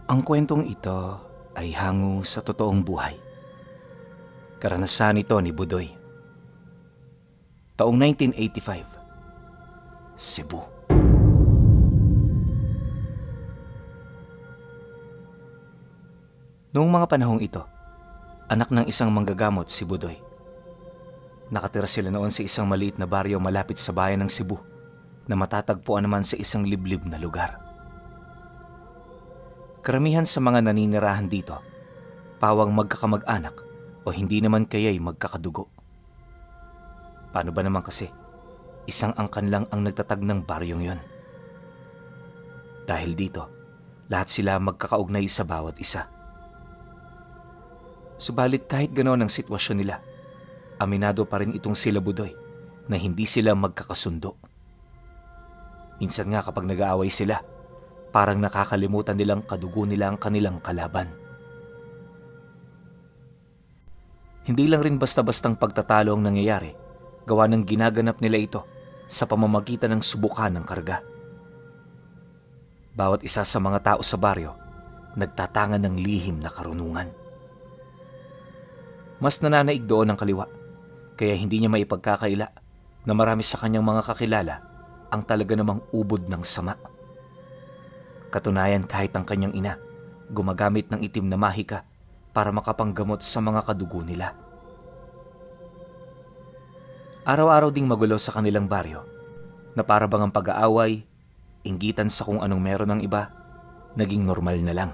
Ang kwentong ito ay hango sa totoong buhay. Karanasan ito ni Budoy. Taong 1985, Cebu. Noong mga panahong ito, anak ng isang manggagamot si Budoy. Nakatira sila noon sa isang maliit na baryo malapit sa bayan ng Cebu na matatagpuan naman sa isang liblib na lugar. Karamihan sa mga naninirahan dito, pawang magkakamag-anak o hindi naman kaya'y magkakadugo. Paano ba naman kasi, isang angkan lang ang nagtatag ng baryong yon. Dahil dito, lahat sila magkakaugnay sa bawat isa. Subalit kahit ganoon ang sitwasyon nila, aminado pa rin itong sila Budoy na hindi sila magkakasundo. Minsan nga kapag nag-aaway sila, parang nakakalimutan nilang kadugo nila ang kanilang kalaban. Hindi lang rin basta-bastang pagtatalo ang nangyayari, gawa ng ginaganap nila ito sa pamamagitan ng subukan ng karga. Bawat isa sa mga tao sa baryo, nagtatangan ng lihim na karunungan. Mas nananaig doon ang kaliwa, kaya hindi niya maipagkakaila na marami sa kanyang mga kakilala ang talaga namang ubod ng sama. Katunayan kahit ang kanyang ina, gumagamit ng itim na mahika para makapanggamot sa mga kadugo nila. Araw-araw ding magulo sa kanilang baryo, na para bang ang pag-aaway, inggitan sa kung anong meron ng iba, naging normal na lang.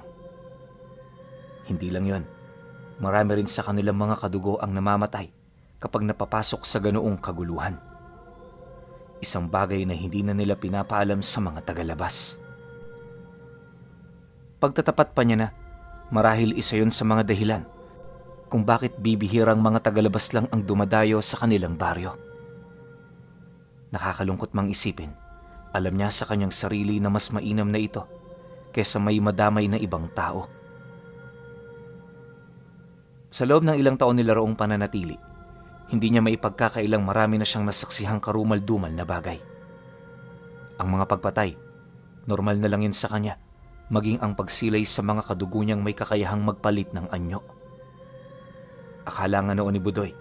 Hindi lang yon, marami rin sa kanilang mga kadugo ang namamatay kapag napapasok sa ganoong kaguluhan. Isang bagay na hindi na nila pinapaalam sa mga tagalabas. Pagtatapat pa niya na, marahil isa yon sa mga dahilan kung bakit bibihirang mga tagalabas lang ang dumadayo sa kanilang baryo. Nakakalungkot mang isipin, alam niya sa kanyang sarili na mas mainam na ito kaysa may madamay na ibang tao. Sa loob ng ilang taon nila roong pananatili, hindi niya maipagkakailang marami na siyang nasaksihang karumal-dumal na bagay. Ang mga pagpatay, normal na lang yun sa kanya, maging ang pagsilay sa mga kadugo niyang may kakayahang magpalit ng anyo. Akala nga noon ni Budoy,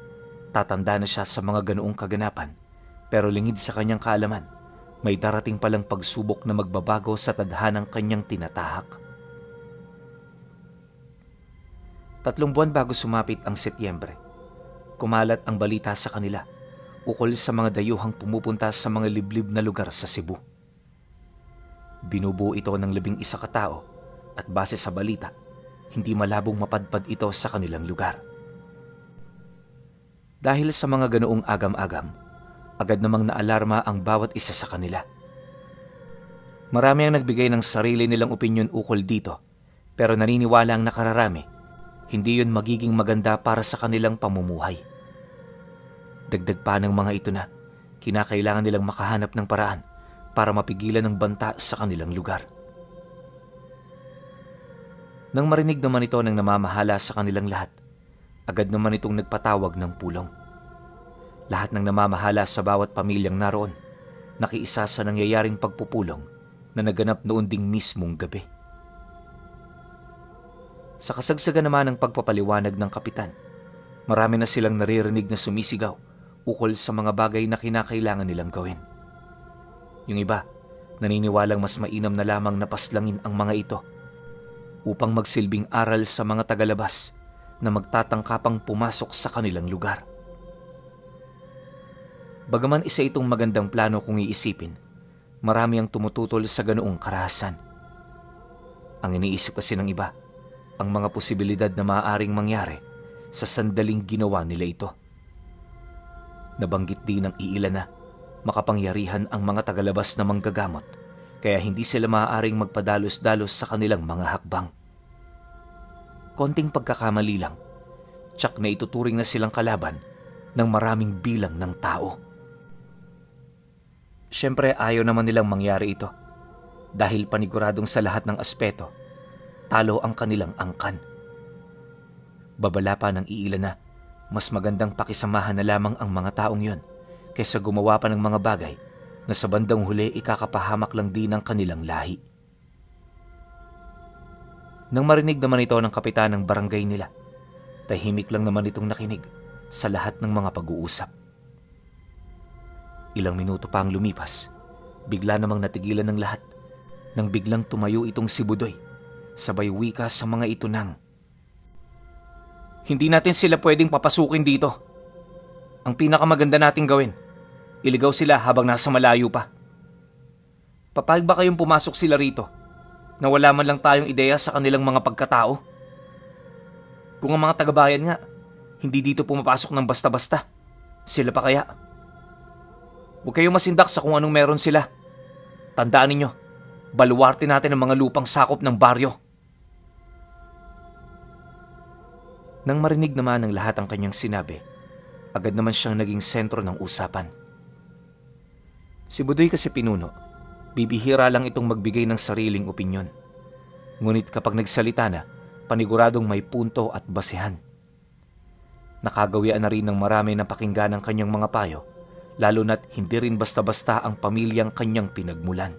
tatanda na siya sa mga ganoong kaganapan, pero lingid sa kanyang kaalaman, may darating palang pagsubok na magbabago sa tadhanang kanyang tinatahak. 3 buwan bago sumapit ang Setyembre, kumalat ang balita sa kanila ukol sa mga dayuhang pumupunta sa mga liblib na lugar sa Cebu. Binubuo ito ng 11 katao at base sa balita, hindi malabong mapadpad ito sa kanilang lugar. Dahil sa mga ganoong agam-agam, agad namang naalarma ang bawat isa sa kanila. Marami ang nagbigay ng sarili nilang opinyon ukol dito, pero naniniwala ang nakararami, hindi yun magiging maganda para sa kanilang pamumuhay. Dagdag pa ng mga ito na, kinakailangan nilang makahanap ng paraan para mapigilan ng banta sa kanilang lugar. Nang marinig naman ito ng namamahala sa kanilang lahat, agad naman itong nagpatawag ng pulong. Lahat ng namamahala sa bawat pamilyang naroon, nakiisa sa nangyayaring pagpupulong na naganap noon ding mismong gabi. Sa kasagsagan naman ng pagpapaliwanag ng kapitan, marami na silang naririnig na sumisigaw ukol sa mga bagay na kinakailangan nilang gawin. Yung iba, naniniwalang mas mainam na lamang napaslangin ang mga ito upang magsilbing aral sa mga tagalabas na magtatangkapang pumasok sa kanilang lugar. Bagaman isa itong magandang plano kung iisipin, marami ang tumututol sa ganoong karahasan. Ang iniisip kasi ng iba, ang mga posibilidad na maaaring mangyari sa sandaling ginawa nila ito. Nabanggit din ng iilan na makapangyarihan ang mga tagalabas na manggagamot, kaya hindi sila maaaring magpadalos-dalos sa kanilang mga hakbang. Konting pagkakamali lang, tsak na ituturing na silang kalaban ng maraming bilang ng tao. Siyempre ayaw naman nilang mangyari ito, dahil paniguradong sa lahat ng aspeto, talo ang kanilang angkan. Babala pa ng iilan na, mas magandang pakisamahan na lamang ang mga taong yon kaysa gumawa pa ng mga bagay na sa bandang huli ikakapahamak lang din ang kanilang lahi. Nang marinig naman ito ng kapitan ng barangay nila, tahimik lang naman itong nakinig sa lahat ng mga pag-uusap. Ilang minuto pa ang lumipas, bigla namang natigilan ng lahat nang biglang tumayo itong si Budoy, sabay wika sa mga ito ng, "Hindi natin sila pwedeng papasukin dito. Ang pinakamaganda nating gawin, iligaw sila habang nasa malayo pa. Papayag ba kayong pumasok sila rito na wala man lang tayong ideya sa kanilang mga pagkatao? Kung ang mga taga-bayan nga, hindi dito pumapasok ng basta-basta, sila pa kaya? Huwag kayong masindak sa kung anong meron sila. Tandaan ninyo, baluwarte natin ang mga lupang sakop ng baryo." Nang marinig naman ng lahat ang kanyang sinabi, agad naman siyang naging sentro ng usapan. Si Budoy kasi pinuno, bibihira lang itong magbigay ng sariling opinyon. Ngunit kapag nagsalita na, paniguradong may punto at basehan. Nakagawian na rin ng marami ng pakinggan ang kanyang mga payo, lalo na't hindi rin basta-basta ang pamilyang kanyang pinagmulan.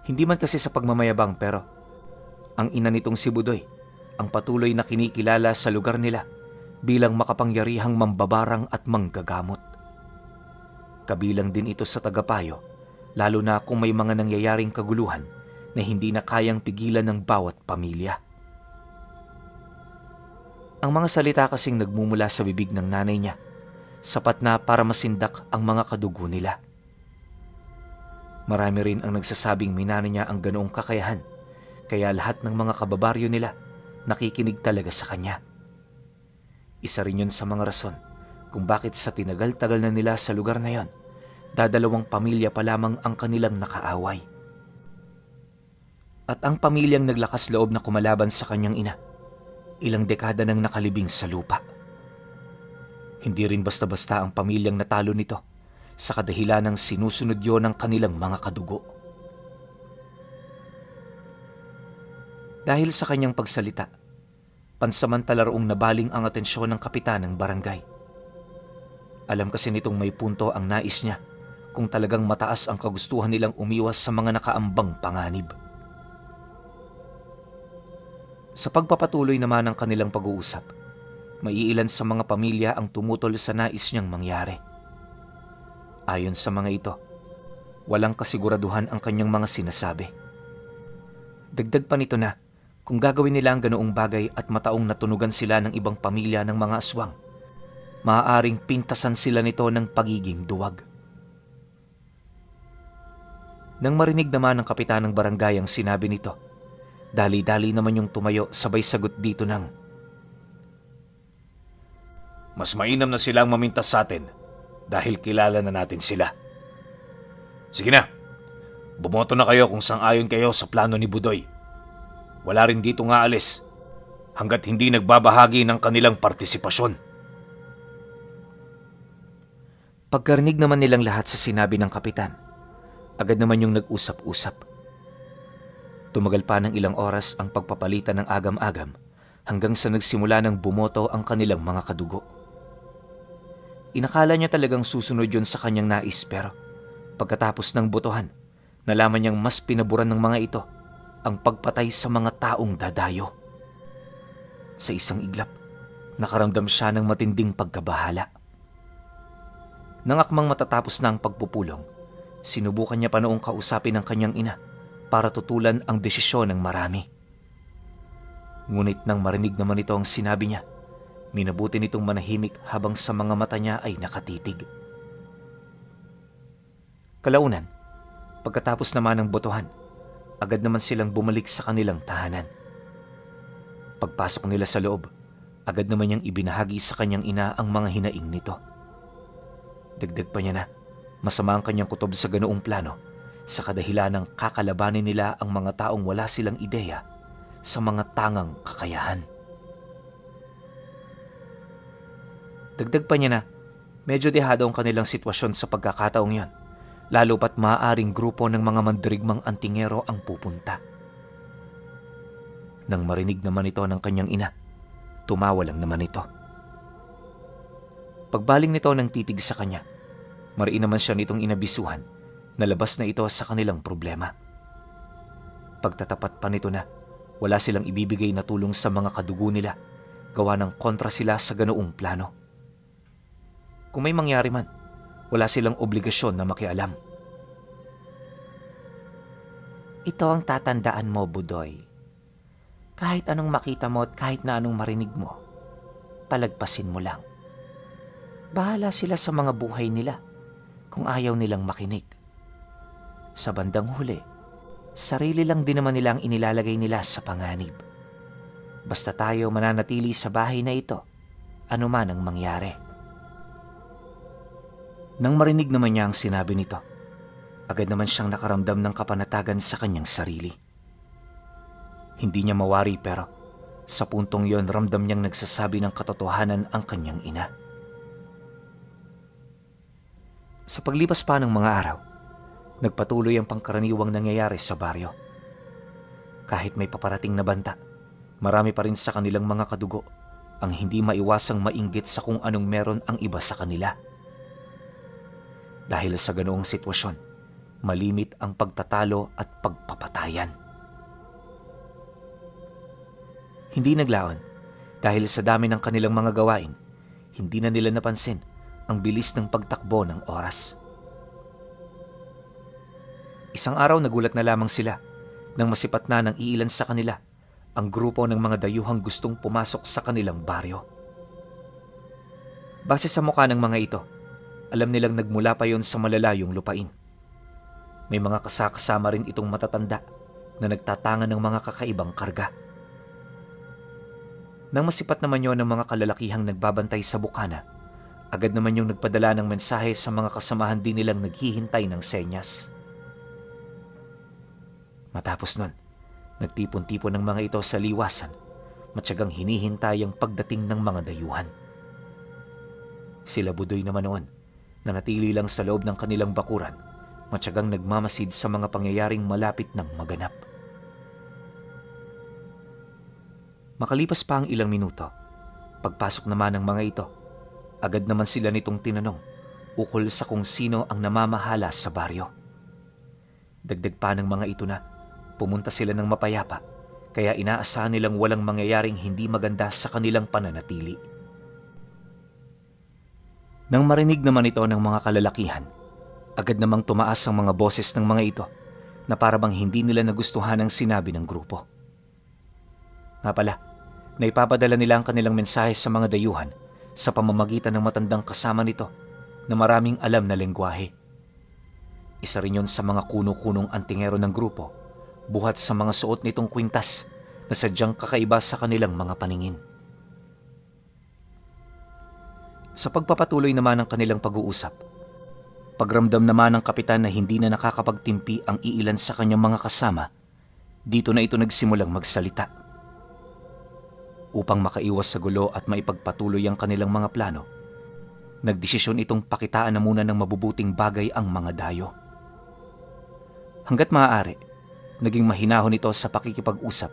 Hindi man kasi sa pagmamayabang, pero ang ina nitong si Budoy ang patuloy na kinikilala sa lugar nila bilang makapangyarihang mambabarang at manggagamot. Kabilang din ito sa tagapayo, lalo na kung may mga nangyayaring kaguluhan na hindi na kayang pigilan ng bawat pamilya. Ang mga salita kasing nagmumula sa bibig ng nanay niya, sapat na para masindak ang mga kadugo nila. Marami rin ang nagsasabing minana niya ang ganoong kakayahan, kaya lahat ng mga kababaryo nila nakikinig talaga sa kanya. Isa rin yun sa mga rason kung bakit sa tinagal-tagal na nila sa lugar na yon, dadalawang pamilya pa lamang ang kanilang nakaaway. At ang pamilyang naglakas loob na kumalaban sa kanyang ina, ilang dekada nang nakalibing sa lupa. Hindi rin basta-basta ang pamilyang natalo nito sa kadahilan ng sinusunod yon ng kanilang mga kadugo. Dahil sa kanyang pagsalita, pansamantala roong nabaling ang atensyon ng kapitan ng barangay. Alam kasi nitong may punto ang nais niya kung talagang mataas ang kagustuhan nilang umiwas sa mga nakaambang panganib. Sa pagpapatuloy naman ng kanilang pag-uusap, maiilan sa mga pamilya ang tumutol sa nais niyang mangyari. Ayon sa mga ito, walang kasiguraduhan ang kanyang mga sinasabi. Dagdag pa nito na kung gagawin nila ang ganoong bagay at mataong natunugan sila ng ibang pamilya ng mga aswang, maaaring pintasan sila nito ng pagiging duwag. Nang marinig naman ng kapitan ng barangay ang sinabi nito, dali-dali naman yung tumayo sabay sagot dito ng, "Mas mainam na silang mamintas sa atin dahil kilala na natin sila. Sige na, bumoto na kayo kung sang-ayon kayo sa plano ni Budoy. Wala rin dito nga alis hanggat hindi nagbabahagi ng kanilang partisipasyon." Pagkarinig naman nilang lahat sa sinabi ng kapitan, agad naman yung nag-usap-usap. Tumagal pa ng ilang oras ang pagpapalitan ng agam-agam hanggang sa nagsimula ng bumoto ang kanilang mga kadugo. Inakala niya talagang susunod yun sa kanyang nais, pero pagkatapos ng botohan, nalaman niyang mas pinaburan ng mga ito ang pagpatay sa mga taong dadayo. Sa isang iglap, nakaramdam siya ng matinding pagkabahala. Nang akmang matatapos na ang pagpupulong, sinubukan niya pa noong kausapin ang kanyang ina para tutulan ang desisyon ng marami. Ngunit nang marinig naman ito ang sinabi niya, minabuti nitong manahimik habang sa mga mata niya ay nakatitig. Kalaunan, pagkatapos naman ng botohan, agad naman silang bumalik sa kanilang tahanan. Pagpasok nila sa loob, agad naman niyang ibinahagi sa kanyang ina ang mga hinaing nito. Dagdag pa niya na masama ang kanyang kutob sa ganoong plano sa kadahilan ng kakalabanin nila ang mga taong wala silang ideya sa mga tangang kakayahan. Dagdag pa niya na medyo dehado ang kanilang sitwasyon sa pagkakataong yon, lalo pat maaaring grupo ng mga mandirigmang antingero ang pupunta. Nang marinig naman ito ng kanyang ina, tumawa lang naman ito. Pagbaling nito ng titig sa kanya, mariin naman siya nitong inabisuhan na labas na ito sa kanilang problema. Pagtatapat pa nito na wala silang ibibigay na tulong sa mga kadugo nila, gawa ng kontra sila sa ganoong plano. Kung may mangyari man, wala silang obligasyon na makialam. Ito ang tatandaan mo, Budoy. Kahit anong makita mo at kahit na anong marinig mo, palagpasin mo lang. Bahala sila sa mga buhay nila kung ayaw nilang makinig. Sa bandang huli, sarili lang din naman nila ang inilalagay nila sa panganib. Basta tayo mananatili sa bahay na ito, anuman ang mangyari. Nang marinig naman niya ang sinabi nito, agad naman siyang nakaramdam ng kapanatagan sa kanyang sarili. Hindi niya mawari pero sa puntong yon ramdam niyang nagsasabi ng katotohanan ang kanyang ina. Sa paglipas pa ng mga araw, nagpatuloy ang pangkaraniwang nangyayari sa baryo. Kahit may paparating na banta, marami pa rin sa kanilang mga kadugo ang hindi maiwasang mainggit sa kung anong meron ang iba sa kanila. Dahil sa ganoong sitwasyon, malimit ang pagtatalo at pagpapatayan. Hindi naglaon dahil sa dami ng kanilang mga gawain, hindi na nila napansin ang bilis ng pagtakbo ng oras. Isang araw nagulat na lamang sila nang masipat na ng iilan sa kanila ang grupo ng mga dayuhang gustong pumasok sa kanilang baryo. Base sa mukha ng mga ito, alam nilang nagmula pa yon sa malalayong lupain. May mga kasama rin itong matatanda na nagtatangan ng mga kakaibang karga. Nang masipat naman yon ng mga kalalakihang nagbabantay sa bukana, agad naman yung nagpadala ng mensahe sa mga kasamahan din nilang naghihintay ng senyas. Matapos nun, nagtipon-tipon ng mga ito sa liwasan, matyagang hinihintay ang pagdating ng mga dayuhan. Sila Budoy naman noon, nanatili lang sa loob ng kanilang bakuran, matyagang nagmamasid sa mga pangyayaring malapit ng maganap. Makalipas pa ang ilang minuto, pagpasok naman ng mga ito, agad naman sila nitong tinanong ukol sa kung sino ang namamahala sa baryo. Dagdag pa ng mga ito na pumunta sila ng mapayapa, kaya inaasahan nilang walang mangyayaring hindi maganda sa kanilang pananatili. Nang marinig naman ito ng mga kalalakihan, agad namang tumaas ang mga boses ng mga ito na parabang hindi nila nagustuhan ang sinabi ng grupo. Nga pala, naipapadala nila ang kanilang mensahe sa mga dayuhan sa pamamagitan ng matandang kasama nito na maraming alam na lengguwahe. Isa rin yon sa mga kuno-kunong antingero ng grupo, buhat sa mga suot nitong kwintas na sadyang kakaiba sa kanilang mga paningin. Sa pagpapatuloy naman ng kanilang pag-uusap, pagramdam naman ng kapitan na hindi na nakakapagtimpi ang iilan sa kanyang mga kasama, dito na ito nagsimulang magsalita. Upang makaiwas sa gulo at maipagpatuloy ang kanilang mga plano, nagdesisyon itong pakitaan na muna ng mabubuting bagay ang mga dayo. Hanggat maaari, naging mahinahon ito sa pakikipag-usap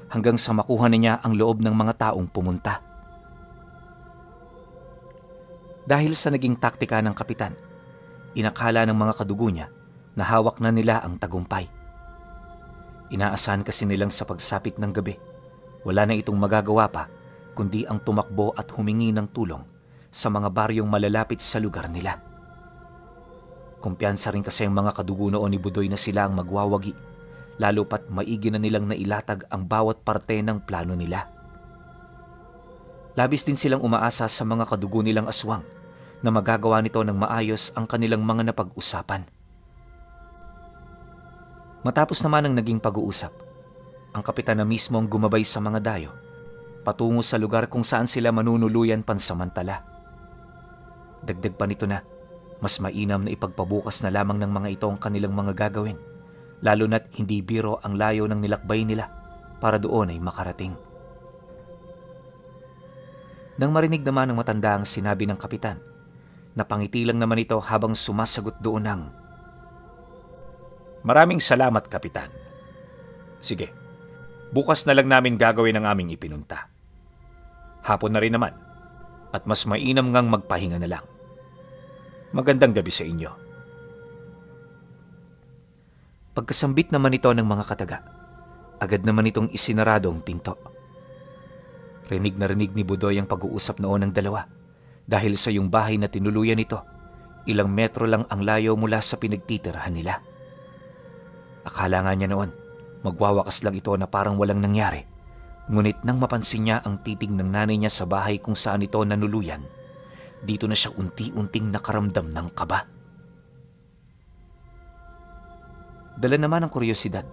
hanggang sa makuha na niya ang loob ng mga taong pumunta. Dahil sa naging taktika ng kapitan, inakala ng mga kadugo niya na hawak na nila ang tagumpay. Inaasahan kasi nilang sa pagsapit ng gabi, wala na itong magagawa pa kundi ang tumakbo at humingi ng tulong sa mga baryong malalapit sa lugar nila. Kumpiyansa rin kasi ang mga kadugo noon ni Budoy na sila ang magwawagi, lalo pat maigi na nilang nailatag ang bawat parte ng plano nila. Labis din silang umaasa sa mga kadugo nilang aswang na magagawa nito ng maayos ang kanilang mga napag-usapan. Matapos naman ang naging pag-uusap, ang kapitan na mismo ang gumabay sa mga dayo patungo sa lugar kung saan sila manunuluyan pansamantala. Dagdag pa nito na mas mainam na ipagpabukas na lamang ng mga ito ang kanilang mga gagawin, lalo na't hindi biro ang layo ng nilakbay nila para doon ay makarating. Nang marinig naman ng matanda ang sinabi ng kapitan, napangiti lang naman ito habang sumasagot doon ng, "Maraming salamat, Kapitan. Sige, bukas na lang namin gagawin ang aming ipinunta. Hapon na rin naman at mas mainam ngang magpahinga na lang. Magandang gabi sa inyo." Pagkasambit naman ito ng mga kataga, Agad naman itong isinarado ang pinto. Rinig na rinig ni Budoy ang pag-uusap noon ng dalawa dahil sa yung bahay na tinuluyan nito, ilang metro lang ang layo mula sa pinagtitirahan nila. Akala nga niya noon, magwawakas lang ito na parang walang nangyari. Ngunit nang mapansin niya ang titig ng nanay niya sa bahay kung saan ito nanuluyan, dito na siya unti-unting nakaramdam ng kaba. Dala naman ng kuryosidad,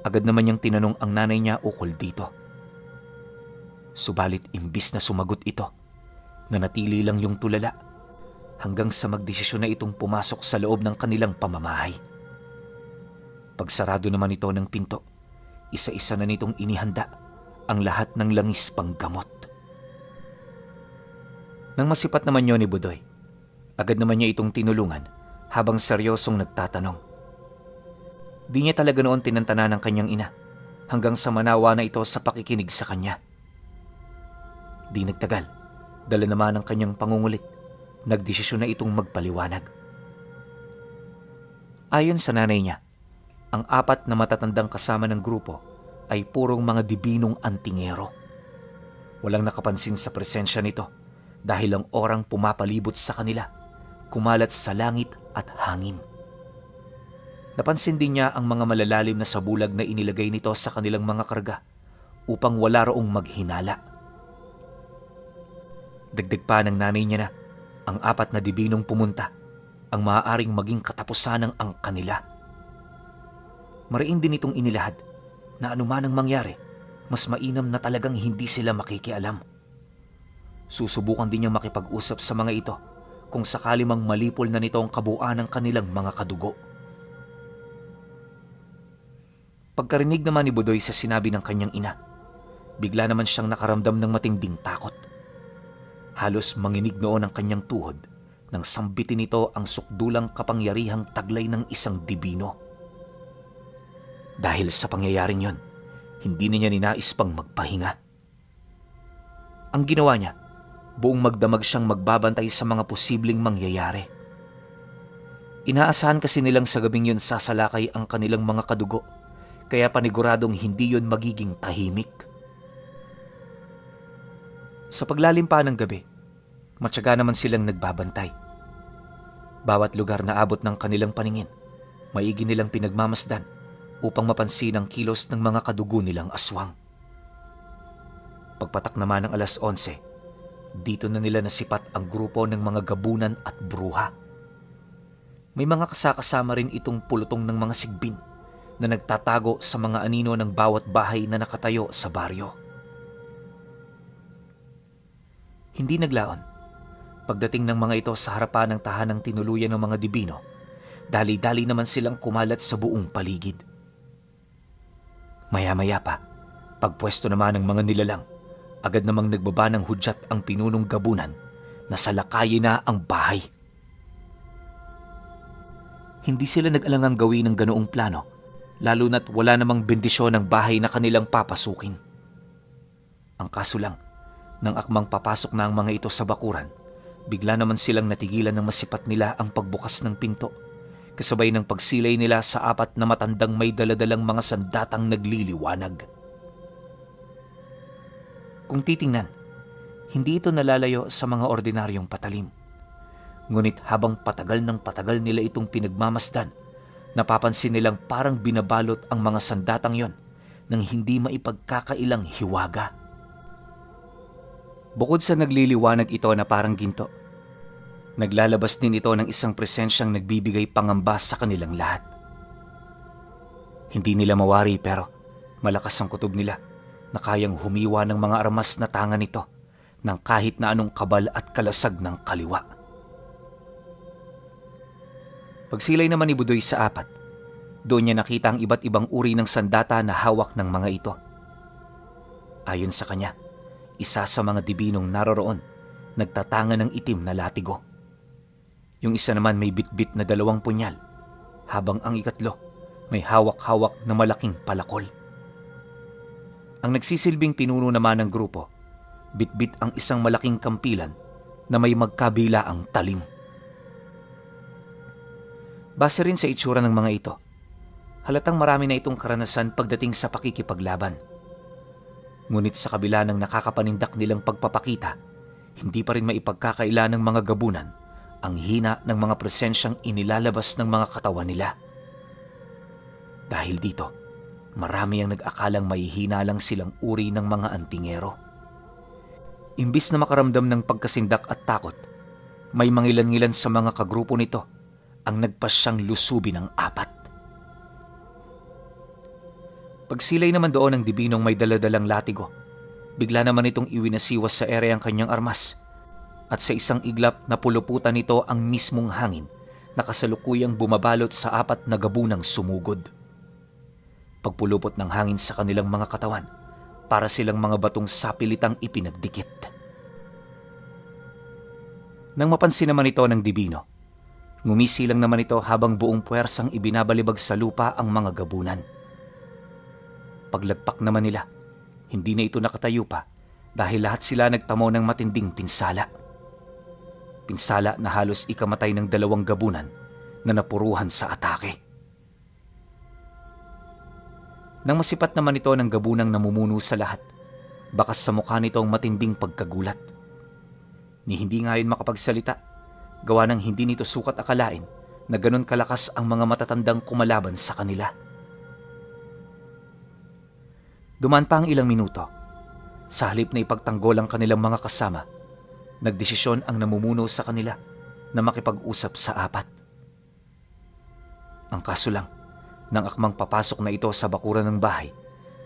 agad naman niyang tinanong ang nanay niya ukol dito. Subalit imbis na sumagot ito, nanatili lang yung tulala hanggang sa magdesisyon na itong pumasok sa loob ng kanilang pamamahay. Pagsarado naman ito ng pinto, isa-isa na nitong inihanda ang lahat ng langis pang gamot. Nang masipat naman yun ni Budoy, agad naman niya itong tinulungan habang seryosong nagtatanong. Di niya talaga noon tinantana ng kanyang ina hanggang sa manawa na ito sa pakikinig sa kanya. Di nagtagal, dala naman ng kanyang pangungulit, nagdesisyon na itong magpaliwanag. Ayon sa nanay niya, ang 4 na matatandang kasama ng grupo ay purong mga dibinong antingero. Walang nakapansin sa presensya nito dahil ang orang pumapalibot sa kanila, kumalat sa langit at hangin. Napansin din niya ang mga malalalim na sabulag na inilagay nito sa kanilang mga karga upang wala roong maghinala. Dagdag pa ng nanay niya na ang 4 na dibinong pumunta ang maaaring maging katapusan ng ang kanila. Mariin din itong inilahad na anuman ang mangyari, mas mainam na talagang hindi sila makikialam. Susubukan din niyang makipag-usap sa mga ito kung sakali mang malipol na nito ang kabuuan ng kanilang mga kadugo. Pagkarinig naman ni Budoy sa sinabi ng kanyang ina, bigla naman siyang nakaramdam ng matinding takot. Halos manginig noon ang kanyang tuhod nang sambitin nito ang sukdulang kapangyarihang taglay ng isang dibino. Dahil sa pangyayaring yon, hindi na niya ninais pang magpahinga. Ang ginawa niya, buong magdamag siyang magbabantay sa mga posibleng mangyayari. Inaasahan kasi nilang sa gabing yun sasalakay ang kanilang mga kadugo, kaya paniguradong hindi yun magiging tahimik. Sa paglalim pa ng gabi, matyaga naman silang nagbabantay. Bawat lugar na abot ng kanilang paningin, maigi nilang pinagmamasdan upang mapansin ang kilos ng mga kadugo nilang aswang. Pagpatak naman ng 11:00, dito na nila nasipat ang grupo ng mga gabunan at bruha. May mga kasakasama rin itong pulutong ng mga sigbin na nagtatago sa mga anino ng bawat bahay na nakatayo sa baryo. Hindi naglaon. Pagdating ng mga ito sa harapan ng tahanang tinuluyan ng mga dibino, dali-dali naman silang kumalat sa buong paligid. Maya-maya pa, pagpwesto naman ng mga nilalang, agad namang nagbaba ng hudyat ang pinunong gabunan na salakayin na ang bahay. Hindi sila nag-alangang gawin ng ganoong plano, lalo na't wala namang bendisyon ng bahay na kanilang papasukin. Ang kaso lang, nang akmang papasok na ang mga ito sa bakuran, bigla naman silang natigilan ng masipat nila ang pagbukas ng pinto, kasabay ng pagsilay nila sa 4 na matandang may daladalang mga sandatang nagliliwanag. Kung titingnan, hindi ito nalalayo sa mga ordinaryong patalim. Ngunit habang patagal ng patagal nila itong pinagmamasdan, napapansin nilang parang binabalot ang mga sandatang yon ng hindi maipagkakailang hiwaga. Bukod sa nagliliwanag ito na parang ginto, naglalabas din ito ng isang presensyang nagbibigay pangamba sa kanilang lahat. Hindi nila mawari pero malakas ang kutob nila na kayang humiwa ng mga armas na tanga nito ng kahit na anong kabal at kalasag ng kaliwa. Pagsilay naman ni Budoy sa 4, doon niya nakita ang iba't ibang uri ng sandata na hawak ng mga ito. Ayon sa kanya, isa sa mga dibinong naroroon, nagtatanga ng itim na latigo. Yung isa naman may bitbit na 2 punyal, habang ang ikatlo may hawak-hawak na malaking palakol. Ang nagsisilbing pinuno naman ng grupo, bitbit ang isang malaking kampilan na may magkabilaang talim. Base rin sa itsura ng mga ito, Halatang marami na itong karanasan pagdating sa pakikipaglaban. Ngunit sa kabila ng nakakapanindak nilang pagpapakita, hindi pa rin maipagkakaila ng mga gabunan ang hina ng mga presensyang inilalabas ng mga katawan nila. Dahil dito, marami ang nag-akalang mahihina lang silang uri ng mga antingero. Imbis na makaramdam ng pagkasindak at takot, may mangilan-ngilan sa mga kagrupo nito ang nagpasyang lusubin ng 4. Pagsilay naman doon ng dibinong may daladalang latigo, bigla naman itong iwinasiwas sa ere ang kanyang armas at sa isang iglap na puluputan nito ang mismong hangin na kasalukuyang bumabalot sa 4 na gabunang sumugod. Pagpulupot ng hangin sa kanilang mga katawan, para silang mga batong sapilitang ipinagdikit. Nang mapansin naman ito ng dibino, ngumisilang naman ito habang buong puwersang ibinabalibag sa lupa ang mga gabunan. Paglagpak naman nila, hindi na ito nakatayo pa dahil lahat sila nagtamo ng matinding pinsala. Pinsala na halos ikamatay ng 2 gabunan na napuruhan sa atake. Nang masipat naman ito ng gabunang namumuno sa lahat, bakas sa mukha nito ang matinding pagkagulat. Ni hindi nga yun makapagsalita, gawa ng hindi nito sukat akalain na ganon kalakas ang mga matatandang kumalaban sa kanila. Dumaan pa ang ilang minuto. Sa halip na ipagtanggol ang kanilang mga kasama, nagdesisyon ang namumuno sa kanila na makipag-usap sa 4. Ang kaso lang, nang akmang papasok na ito sa bakuran ng bahay,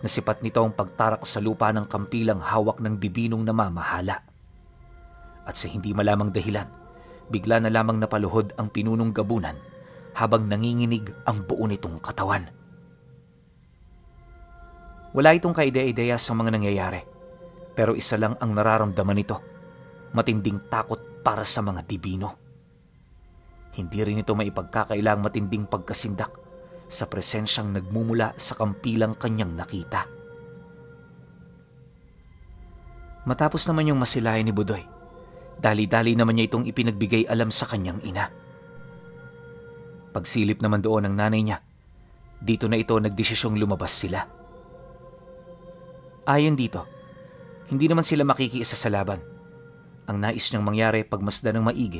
nasipat nito ang pagtarak sa lupa ng kampilang hawak ng dibinong namamahala. At sa hindi malamang dahilan, bigla na lamang napaluhod ang pinunong gabunan habang nanginginig ang buo nitong katawan. Wala itong kaide-ideya sa mga nangyayari, pero isa lang ang nararamdaman nito, matinding takot para sa mga dibino. Hindi rin ito maipagkakailang matinding pagkasindak sa presensyang nagmumula sa kampilang kanyang nakita. Matapos naman yung masilayan ni Budoy, dali-dali naman niya itong ipinagbigay alam sa kanyang ina. Pagsilip naman doon ng nanay niya, dito na ito nagdesisyong lumabas sila. Ayon dito, hindi naman sila makikiisa sa laban. Ang nais niyang mangyari pagmasdan ng maigi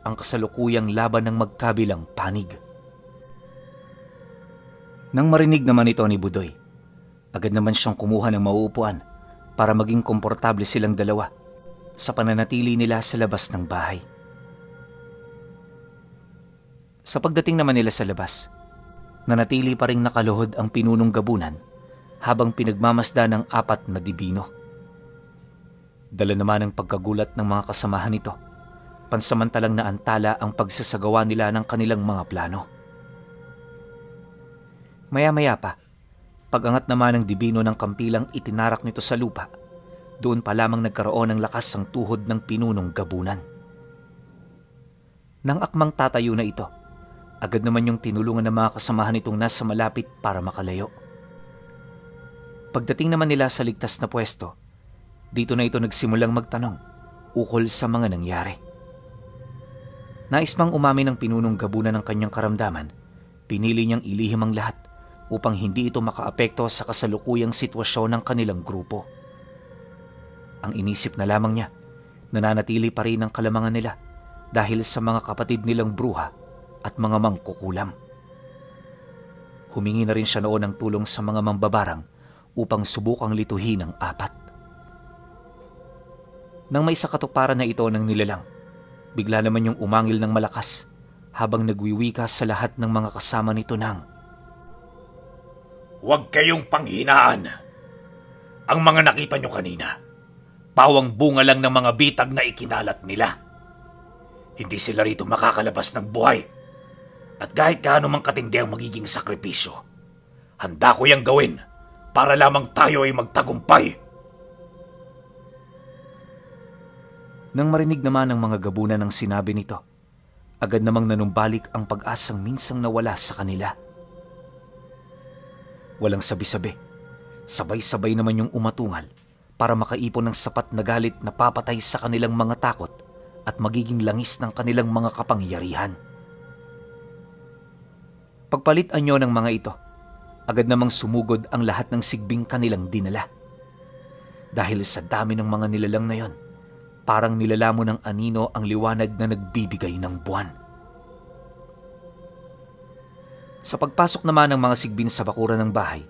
ang kasalukuyang laban ng magkabilang panig. Nang marinig naman ito ni Budoy, agad naman siyang kumuha ng mauupuan para maging komportable silang dalawa sa pananatili nila sa labas ng bahay. Sa pagdating naman nila sa labas, nanatili pa ring nakaluhod ang pinunong gabunan habang pinagmamasda ng 4 na dibino. Dala naman ng pagkagulat ng mga kasamahan nito, pansamantalang naantala ang pagsasagawa nila ng kanilang mga plano. Maya-maya pa, pag-angat naman ng dibino ng kampilang itinarak nito sa lupa, doon pa lamang nagkaroon ng lakas ang tuhod ng pinunong gabunan. Nang akmang tatayo na ito, agad naman yung tinulungan ng mga kasamahan nitong nasa malapit para makalayo. Pagdating naman nila sa ligtas na pwesto, dito na ito nagsimulang magtanong ukol sa mga nangyari. Nais mang umamin ng pinunong gabunan ng kanyang karamdaman, pinili niyang ilihim ang lahat upang hindi ito makaapekto sa kasalukuyang sitwasyon ng kanilang grupo. Ang inisip na lamang niya, nananatili pa rin ang kalamangan nila dahil sa mga kapatid nilang bruha at mga mangkukulam. Humingi na rin siya noon ng tulong sa mga mambabarang upang subukang lituhin ang 4. Nang may sakatuparan na ito ng nilalang, bigla naman yung umangil ng malakas habang nagwiwika sa lahat ng mga kasama nito ng, "Huwag kayong panghinaan. Ang mga nakita nyo kanina, pawang bunga lang ng mga bitag na ikinalat nila. Hindi sila rito makakalabas ng buhay. At kahit gaano mang katindi ang magiging sakripisyo, handa ko yang gawin para lamang tayo ay magtagumpay." Nang marinig naman ng mga gabunan ng sinabi nito, agad namang nanumbalik ang pag-asang minsang nawala sa kanila. Walang sabi-sabi, sabay-sabay naman yung umatungal para makaipon ng sapat na galit na papatay sa kanilang mga takot at magiging langis ng kanilang mga kapangyarihan. Pagpalit anyo ng mga ito, agad namang sumugod ang lahat ng sigbing kanilang dinala. Dahil sa dami ng mga nilalang na yon, parang nilalamo ng anino ang liwanag na nagbibigay ng buwan. Sa pagpasok naman ng mga sigbin sa bakuran ng bahay,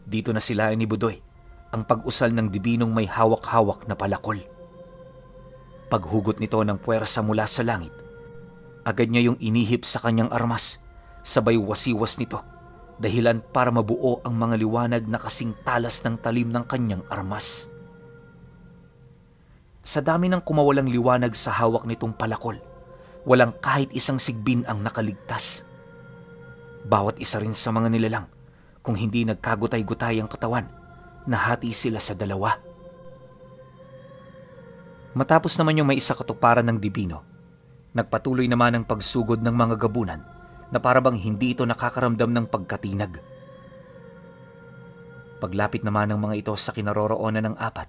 dito na sila ni Budoy, ang pag-usal ng dibinong may hawak-hawak na palakol. Paghugot nito ng puwersa mula sa langit, agad niya yung inihip sa kanyang armas, sabay wasiwas nito, dahilan para mabuo ang mga liwanag na kasing talas ng talim ng kanyang armas. Sa dami ng kumawalang liwanag sa hawak nitong palakol, walang kahit isang sigbin ang nakaligtas. Bawat isa rin sa mga nilalang, kung hindi nagkagutay-gutay ang katawan, nahati sila sa dalawa. Matapos naman yung may isa katuparan ng dibino, nagpatuloy naman ang pagsugod ng mga gabunan na parabang hindi ito nakakaramdam ng pagkatinag. Paglapit naman ng mga ito sa kinaroroonan ng apat,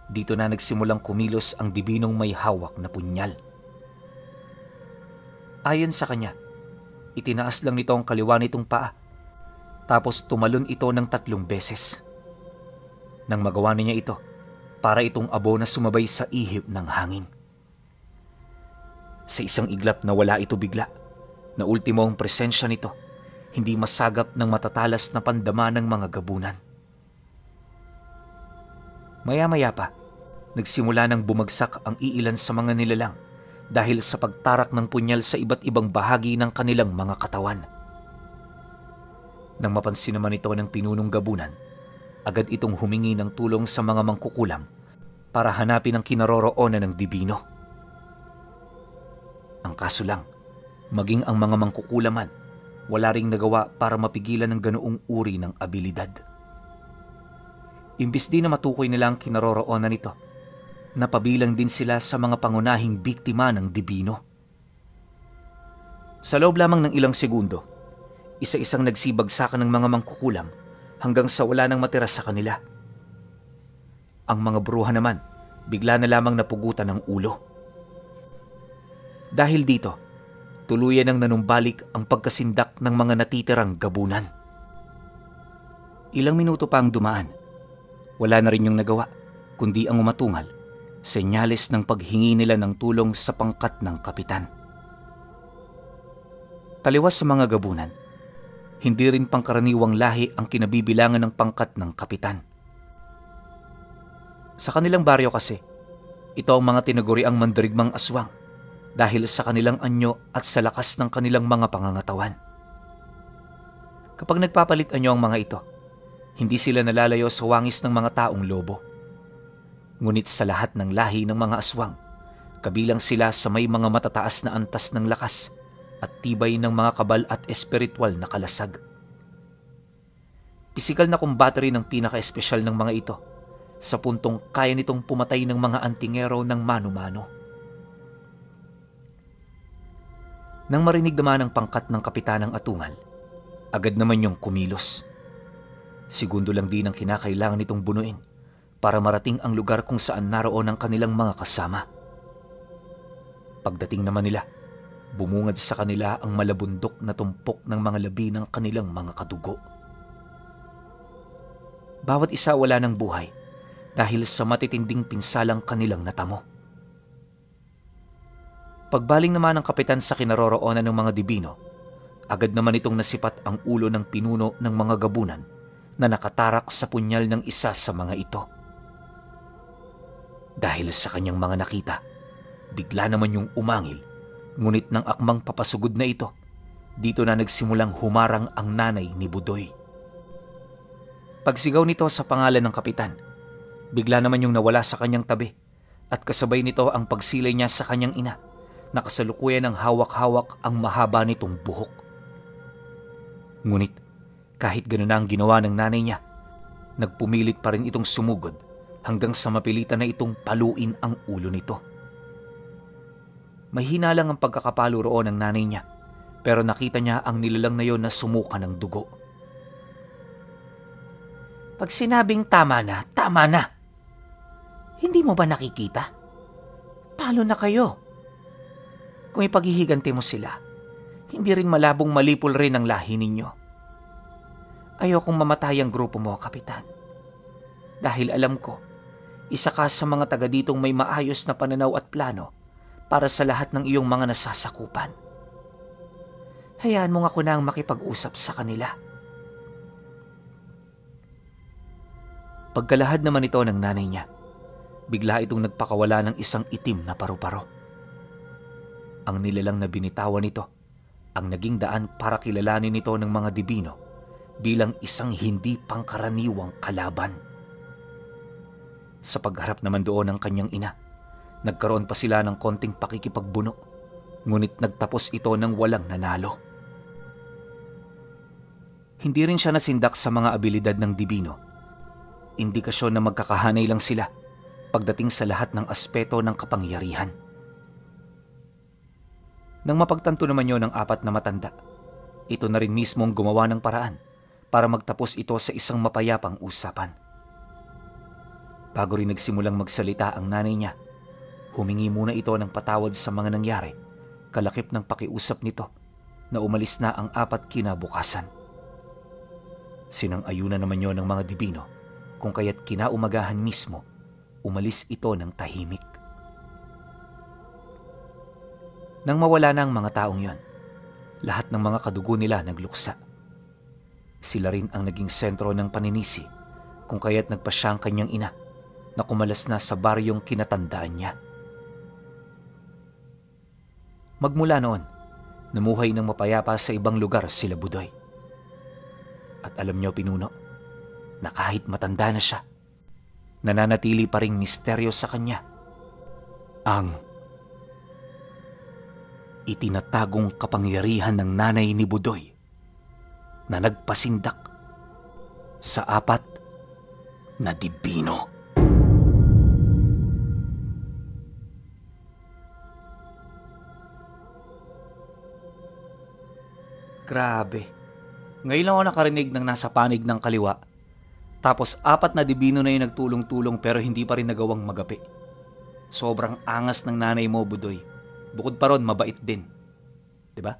dito na nagsimulang kumilos ang dibinong may hawak na punyal. Ayon sa kanya, itinaas lang nito ang kaliwa nitong paa, tapos tumalon ito ng 3 beses. Nang magawa niya ito, para itong abo na sumabay sa ihip ng hangin. Sa isang iglap na wala ito bigla, na ultimo ang presensya nito, hindi masagap ng matatalas na pandama ng mga gabunan. Maya-maya pa, nagsimula nang bumagsak ang iilan sa mga nilalang dahil sa pagtarak ng punyal sa iba't ibang bahagi ng kanilang mga katawan. Nang mapansin naman ito ng pinunong gabunan, agad itong humingi ng tulong sa mga mangkukulam para hanapin ang kinaroroonan ng dibino. Ang kaso lang, maging ang mga mangkukulaman, wala ring nagawa para mapigilan ng ganoong uri ng abilidad. Imbis din na matukoy nila ang kinaroroonan nito, napabilang din sila sa mga pangunahing biktima ng dibino. Sa loob lamang ng ilang segundo, isa-isang nagsibagsakan ng mga mangkukulam hanggang sa wala nang matira sa kanila. Ang mga bruha naman, bigla na lamang napugutan ng ulo. Dahil dito, tuluyan ang nanumbalik ang pagkasindak ng mga natitirang gabunan. Ilang minuto pa ang dumaan. Wala na rin yung nagawa, kundi ang umatungal, senyales ng paghingi nila ng tulong sa pangkat ng kapitan. Taliwas sa mga gabunan, hindi rin pangkaraniwang lahi ang kinabibilangan ng pangkat ng kapitan. Sa kanilang baryo kasi, ito ang mga tinaguriang mandirigmang aswang dahil sa kanilang anyo at sa lakas ng kanilang mga pangangatawan. Kapag nagpapalit anyo ang mga ito, hindi sila nalalayo sa wangis ng mga taong lobo. Ngunit sa lahat ng lahi ng mga aswang, kabilang sila sa may mga matataas na antas ng lakas at tibay ng mga kabal at espiritual na kalasag. Pisikal na kumbate rin ang pinaka-espesyal ng mga ito, sa puntong kaya nitong pumatay ng mga antingero ng mano-mano. Nang marinig naman ang pangkat ng kapitanang atungal, agad naman yung kumilos. Segundo lang din ang kinakailangan nitong bunuin para marating ang lugar kung saan naroon ang kanilang mga kasama. Pagdating naman nila, bumungad sa kanila ang malabundok na tumpok ng mga labi ng kanilang mga kadugo. Bawat isa wala ng buhay dahil sa matitinding pinsalang kanilang natamo. Pagbaling naman ng kapitan sa kinaroroonan ng mga dibino, agad naman itong nasipat ang ulo ng pinuno ng mga gabunan na nakatarak sa punyal ng isa sa mga ito. Dahil sa kanyang mga nakita, bigla naman yung umangil, ngunit ng akmang papasugod na ito, dito na nagsimulang humarang ang nanay ni Budoy. Pagsigaw nito sa pangalan ng kapitan, bigla naman yung nawala sa kanyang tabi at kasabay nito ang pagsilay niya sa kanyang ina na kasalukuyan ng hawak-hawak ang mahaba nitong buhok. Ngunit kahit gano'n na ang ginawa ng nanay niya, nagpumilit pa rin itong sumugod hanggang sa mapilitan na itong paluin ang ulo nito. Mahina lang ang pagkakapalo roon ng nanay niya, pero nakita niya ang nilalang na yon na sumuka ng dugo. Pag sinabing tama na, tama na. Hindi mo ba nakikita? Talo na kayo. Kung ipaghihiganti mo sila, hindi rin malabong malipol rin ang lahi ninyo. Ayokong mamatay ang grupo mo, Kapitan. Dahil alam ko, isa ka sa mga taga ditong may maayos na pananaw at plano para sa lahat ng iyong mga nasasakupan. Hayaan mo nga ako na ang makipag-usap sa kanila. Pagkalahad naman ito ng nanay niya, bigla itong nagpakawala ng isang itim na paru-paro. Ang nilalang na binitawan nito ang naging daan para kilalanin nito ng mga Dibino bilang isang hindi pangkaraniwang kalaban. Sa pagharap naman doon ng kanyang ina, nagkaroon pa sila ng konting pakikipagbuno, ngunit nagtapos ito ng walang nanalo. Hindi rin siya nasindak sa mga abilidad ng Dibino. Indikasyon na magkakahanay lang sila pagdating sa lahat ng aspeto ng kapangyarihan. Nang mapagtanto naman yon ng apat na matanda, ito na rin mismo ang gumawa ng paraan para magtapos ito sa isang mapayapang usapan. Bago rin nagsimulang magsalita ang nanay niya, humingi muna ito ng patawad sa mga nangyari, kalakip ng pakiusap nito na umalis na ang apat kinabukasan. Sinang-ayunan naman yon ng mga Dibino, kung kaya't kinaumagahan mismo, umalis ito ng tahimik. Nang mawala na ang mga taong yon, lahat ng mga kadugo nila nagluksa. Sila rin ang naging sentro ng paninisi, kung kaya't nagpa siya ang kanyang ina na kumalas na sa baryong kinatandaan niya. Magmula noon, namuhay ng mapayapa sa ibang lugar sila Budoy. At alam niyo, Pinuno, na kahit matanda na siya, nananatili pa ring misteryo sa kanya ang itinatagong kapangyarihan ng nanay ni Budoy na nagpasindak sa apat na Dibino. Grabe. Ngayon lang ako nakarinig ng nasa panig ng kaliwa. Tapos apat na Dibino na yung nagtulong-tulong pero hindi pa rin nagawang magapi. Sobrang angas ng nanay mo, Budoy. Bukod pa ron, mabait din. 'Di ba?